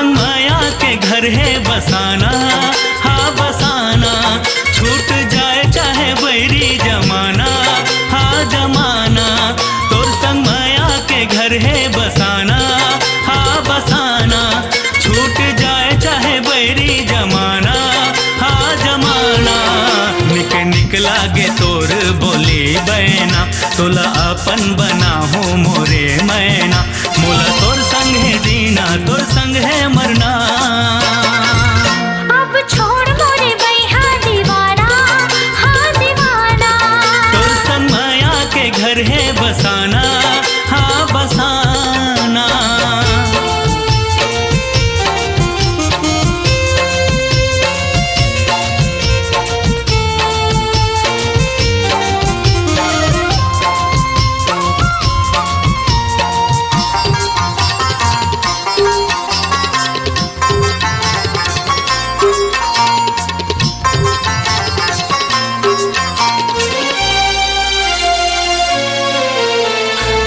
संग माया के घर है बसाना, हाँ बसाना। छूट जाए चाहे बैरी जमाना, हाँ जमाना। तोर संग माया के घर है बसाना, हाँ बसाना। छूट जाए चाहे बैरी जमाना, हाँ जमाना। निक लागे तोर बोली बैना, तोला अपन बनाहूँ मोरे मैना। मोला तोर संग है जीना, तोर संग है मरना। अब छोड़ मोरे बैहा दीवाना, हाँ दीवाना। तोर संग माया के घर है बसाना, हाँ बसाना।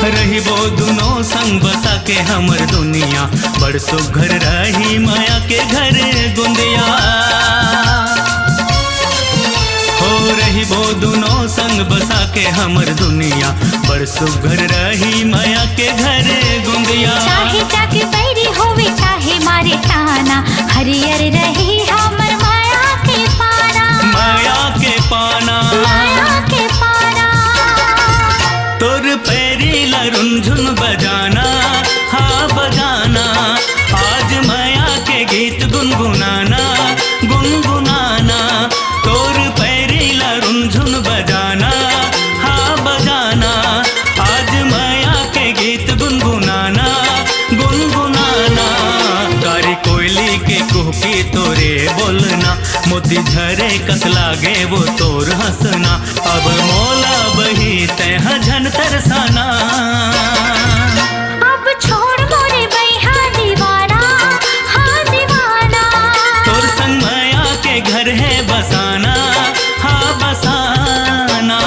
रही वो दोनों संग बसा के हमर दुनिया, बड़ सुघर रही माया के घर गुंदिया। हो रही वो दोनों संग बसा के हमर दुनिया, बड़ सुघर रही माया के घर गुंदिया। चाहे जाके बैरी होवे चाहे मारे ताना, हरियर रही हमर माया के पाना, माया के पाना। माया के पाना। तोर पैरी ला रुंझुन बजाना, हाँ बजाना। आज माया के गीत गुनगुनाना, गुनगुनाना। तोर पैरी ला रुंझुन बजाना, हाँ बजाना। आज माया के गीत गुनगुनाना, गुनगुनाना। कारी कोयली के कुहकी तोरे बोलना, मोती झरे कस लागे वो तोर हंसना। अब मोला बही तह झन तरसाना। अब छोड़ मोरे बैहा दीवाना, हाँ दीवाना। तोर संग माया के घर है बसाना, हाँ बसाना।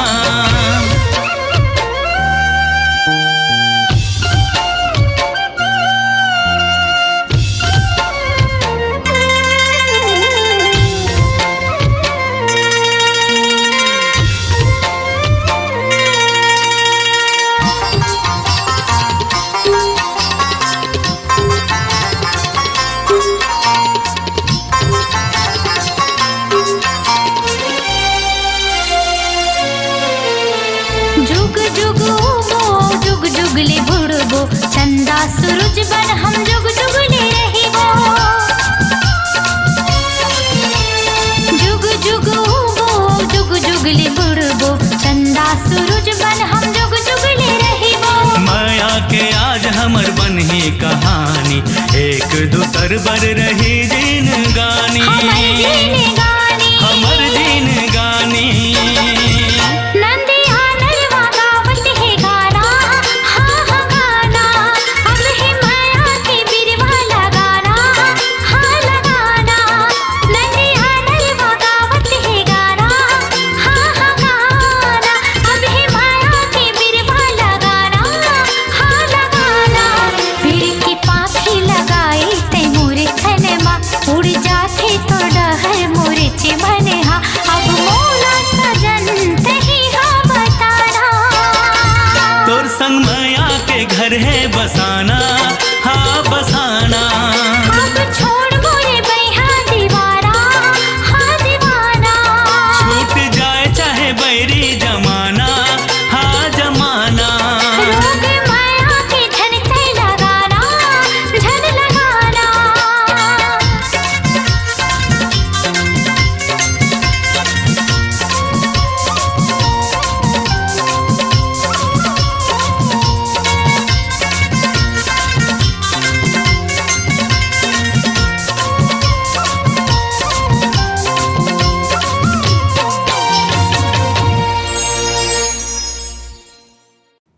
जुग जुग उबो जुग जुगले बुड़बो, चंदा सूरज बन हम जुग जुगले रहिबो। जुग जुग उबो जुग जुगले बुड़बो, चंदा सूरज बन हम जुग जुगले रहिबो। माया के आज हमर बनही कहानी, एक दूसर बर रही दिन गानी, हमर दिन गानी, हमर दिन गानी। नंदिया नलवा गावत है गाना, हाँ हाँ गाना। अब है माया के बिरवा लगाना, हाँ लगाना। नंदिया नलवा गावत है गाना, हाँ हाँ गाना। अब है माया के बिरवा लगाना, हाँ लगाना। पेड़ की पाखी लगाई ते मोरे थनमा, उड़ जाते तो डहर मोरे चिमने हा। अब मोला सजन तही हा बताना। तोर संग माया के घर है बसाना, हाँ बसाना। अब छोड़ मोरे बैहा दीवाना, हाँ दीवाना। छूट जाए चाहे बैरी जमाना, हाँ जमाना। लोग माया के धन ते लगाना, धन लगाना।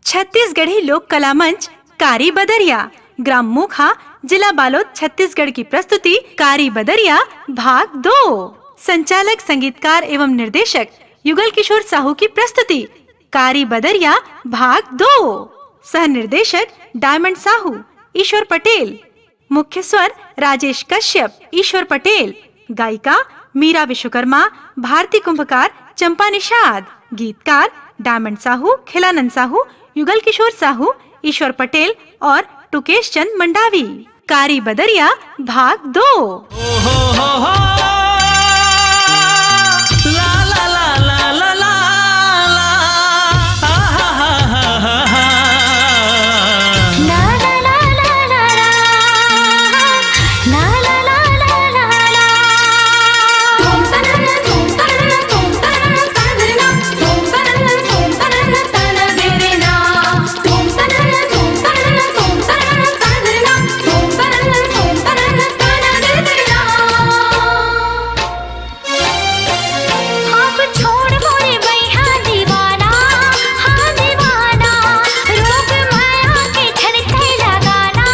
छत्तीसगढ़ी लोक कला मंच कारी बदरिया, ग्राम मोखा, जिला बालोद, छत्तीसगढ़ की प्रस्तुति कारी बदरिया भाग 2। संचालक, संगीतकार एवं निर्देशक युगल किशोर साहू की प्रस्तुति कारी बदरिया भाग 2। सह निर्देशक डायमंड साहू, ईश्वर पटेल। मुख्य स्वर राजेश कश्यप, ईश्वर पटेल। गायिका मीरा विश्वकर्मा, भारती कुंभकार, चंपा निषाद। गीतकार डायमंड साहू, खिलानंद साहू, युगल किशोर साहू, ईश्वर पटेल और टुकेश चंद मंडावी। कारी बदरिया भाग 2। हो ला ला ला ला ला ला ला हा हा हा हा हा ला ला ला ला ला ला ला ला ला ला ला तुम तनना तुम तनना तुम तनना तनना तुम तनना तुम तनना तना देना तुम तनना तुम तनना तुम तनना तनना तुम तनना तुम तनना तना देना। अब छोड़ मोरे बैहा दीवाना, हाँ दीवाना, रोग माया के झड़ते लगाना,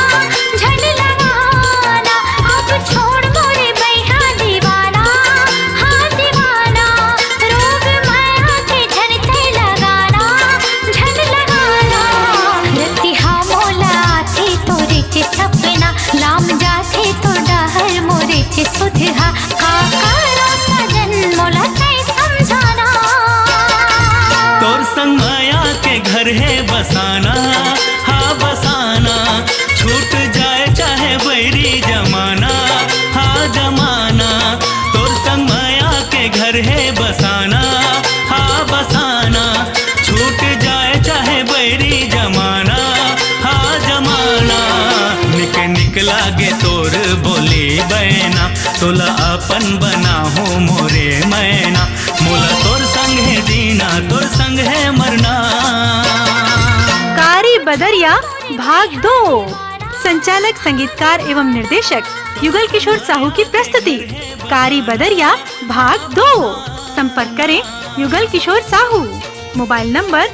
झड़ लगाना। अब छोड़ मोरे बैहा दीवाना, हाँ दीवाना, रोग माया के झड़ते लगाना, झड़ लगाना। रतिहा मोला आथे तोरे चे सपना, लाम जाथे तो डहर मोरे चे सुधहा। का करो सजन मोला नहीं समझाना। तोर संग माया के घर है बसाना, हाँ बसाना। छूट जाए चाहे बैरी जमाना, हाँ जमाना। तोर संग माया के घर है बसाना, हाँ बसाना। छूट जाए चाहे बैरी जमाना, हाँ जमाना। निक लागे तोर बोली बैना, तोला अपन बना हो मोरे मैना। मोला तोर संग है जीना, तोर संग है मरना। कारी बदरिया भाग 2। संचालक, संगीतकार एवं निर्देशक युगल किशोर साहू की प्रस्तुति कारी बदरिया भाग 2। संपर्क करें युगल किशोर साहू। Mobile number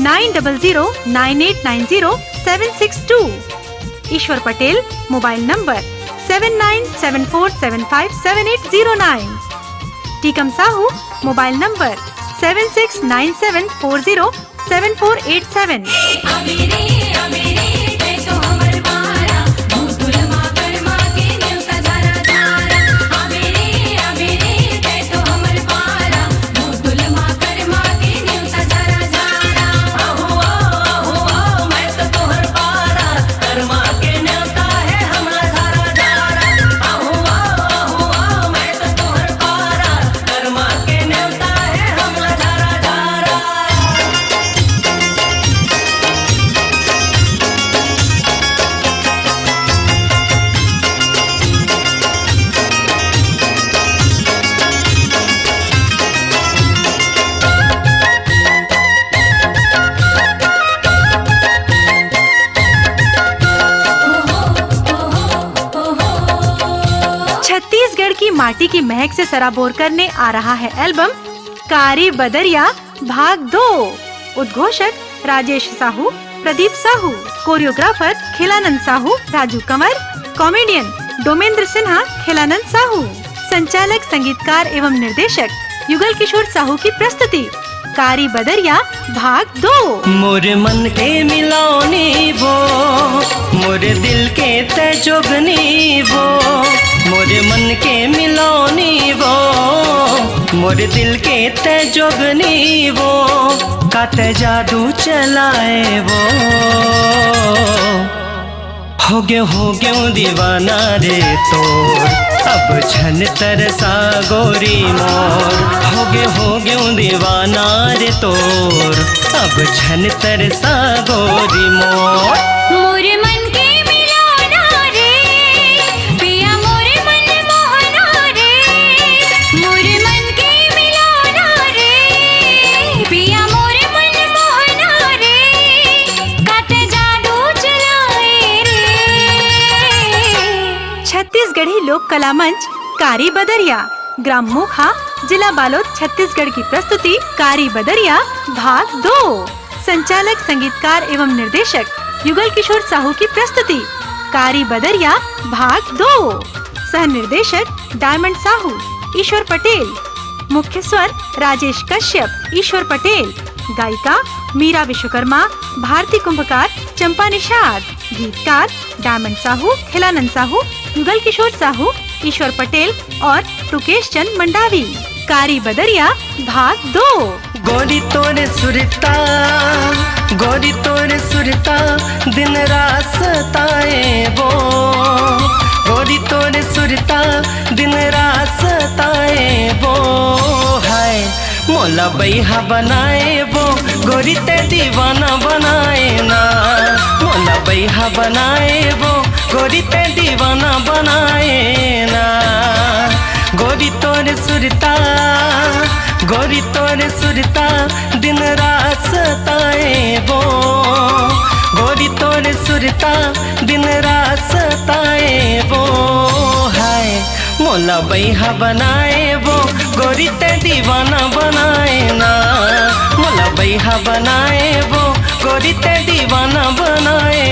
9009890762। ईश्वर Patel, mobile number 7974757809। Tikam Sahu, mobile number 7697407487। अमेरे अमेरे ते तो हमर बारा, भूतुल माँ कर्मा के न्योता जरा जारा। अमेरे अमेरे ते तो हमर बारा, भूतुल माँ कर्मा के न्योता जरा जारा। अहो मैं तो तोहर पारा, कर्मा के न्योता है हमरा धारा धारा। अहो मैं तो तोहर पारा, कर्मा के न्योता है हमरा धारा धारा। छत्तीसगढ़ की माटी की महक से सराबोर करने आ रहा है एल्बम कारी बदरिया भाग 2। उद्घोषक राजेश साहू, प्रदीप साहू। कोरियोग्राफर खिलानंद साहू, राजू कंवर। कॉमेडियन डोमेंद्र सिन्हा, खिलानंद साहू। संचालक, संगीतकार एवं निर्देशक युगल किशोर साहू की प्रस्तुति कारी बदरिया भाग 2। मोरे मन के मिलानी वो, मोरे दिल के तेजोगनी वो। मोरे मन के मिलानी वो, मोरे दिल के तेजोगनी वो। काते जादू चलाए वो, हो गयो दीवाना रे तोर। अब छन तरसा गोरी मोर, हो गयो दीवाना रे तोर। अब छन तरसा गोरी मोर। मोरे मन के मिलाना रे, पिया मोरे मन मोहना रे। मोरे मन के मिलाना रे, पिया मोरे मन मोहना रे। काटे जादू चलाए रे। छत्तीसगढ़ी लोक कला मंच कारी बदरिया, ग्राम मोखा, जिला बालोद, छत्तीसगढ़ की प्रस्तुति कारी बदरिया भाग 2। संचालक, संगीतकार एवं निर्देशक युगल किशोर साहू की प्रस्तुति कारी बदरिया भाग 2। सह निर्देशक डायमंड साहू, ईश्वर पटेल। मुख्य स्वर राजेश कश्यप, ईश्वर पटेल। गायिका मीरा विश्वकर्मा, भारती कुंभकार, चंपा निषाद। गीतकार डायमंड साहू, खिलानंद साहू, युगल किशोर साहू, ईश्वर पटेल और टुकेश चंद मंडावी। कारी बदरिया भाग 2। गोरी तोरे सुरता, गोरी तोरे सुरता, दिन रात सताए वो। गोरी तोरे सुरता, दिन रात सताए वो। हाय मोला बैहा बनाए वो, गोरी ते दीवाना बनाए ना। मोला बैहा बनाए वो, गोरी ते दीवाना बनाए ना। गोरी तोरे सुरता, गोरी तोरे सुरता, दिन रात सताए वो। गोरी तोरे सुरता, दिन रात सताए वो। हाय मोला बैहा बनाए वो, गोरी ते दीवाना बनाए ना। मोला बैहा बनाए वो, गोरी ते दीवाना बनाए।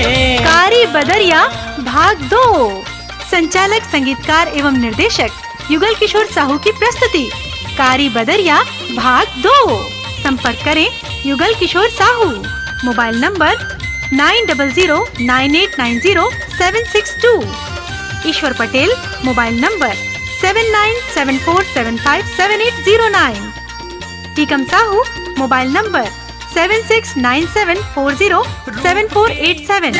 कारी बदरिया भाग 2। संचालक, संगीतकार एवं निर्देशक युगल किशोर साहू की प्रस्तुति कारी बदरिया भाग 2। संपर्क करें युगल किशोर साहू। Mobile number 9009890762। ईश्वर Patel mobile number 7974757809। Tikam Sahu mobile number 7697407487।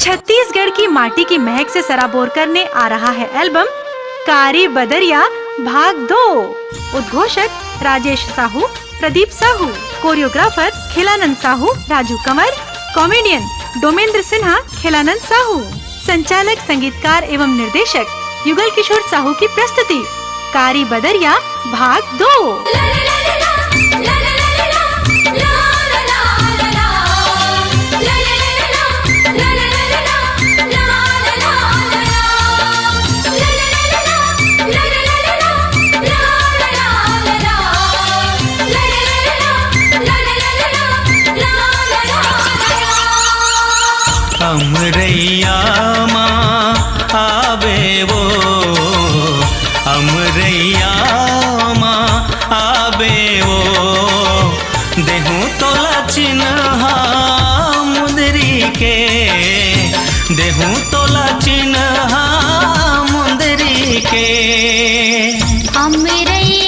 Chhattisgarh की माटी की महक से सराबोर करने आ रहा है एल्बम कारी बदरिया भाग 2। उद्घोषक राजेश साहू, प्रदीप साहू, कोरियोग्राफर खिलानंद साहू, राजू कंवर, कॉमेडियन डोमेंद्र सिन्हा, खिलानंद साहू। संचालक, संगीतकार एवं निर्देशक युगल किशोर साहू की प्रस्तुति कारी बदरिया भाग 2। अमरैया माँ आवे वो, अमरैया माँ आवे वो। देहूँ तोला चिन्हा मुंदरी के, देहूँ तोला चिन्हा मुंदरी के। अमरैया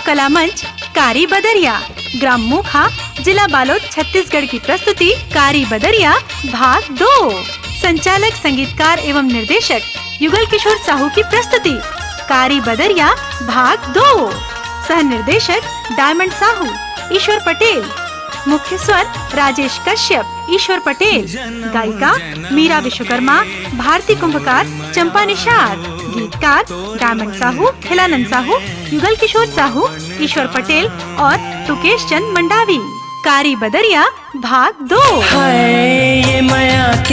कला मंच कारी बदरिया, ग्राम मोखा, जिला बालोद, छत्तीसगढ़ की प्रस्तुति कारी बदरिया भाग 2। संचालक, संगीतकार एवं निर्देशक युगल किशोर साहू की प्रस्तुति कारी बदरिया भाग 2। सह निर्देशक डायमंड साहू, ईश्वर पटेल। मुख्य स्वर राजेश कश्यप, ईश्वर पटेल। गायिका मीरा विश्वकर्मा, भारती कुंभकार, चंपा निषाद। गीतकार डायमंड साहू, खिलानंद साहू, युगल किशोर साहू, ईश्वर पटेल और टुकेश चंद मंडावी। कारी बदरिया भाग 2। हाय ये माया के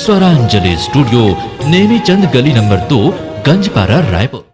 स्वरांजलि स्टूडियो, नेमी चंद गली नंबर 2, गंजपारा, रायपुर।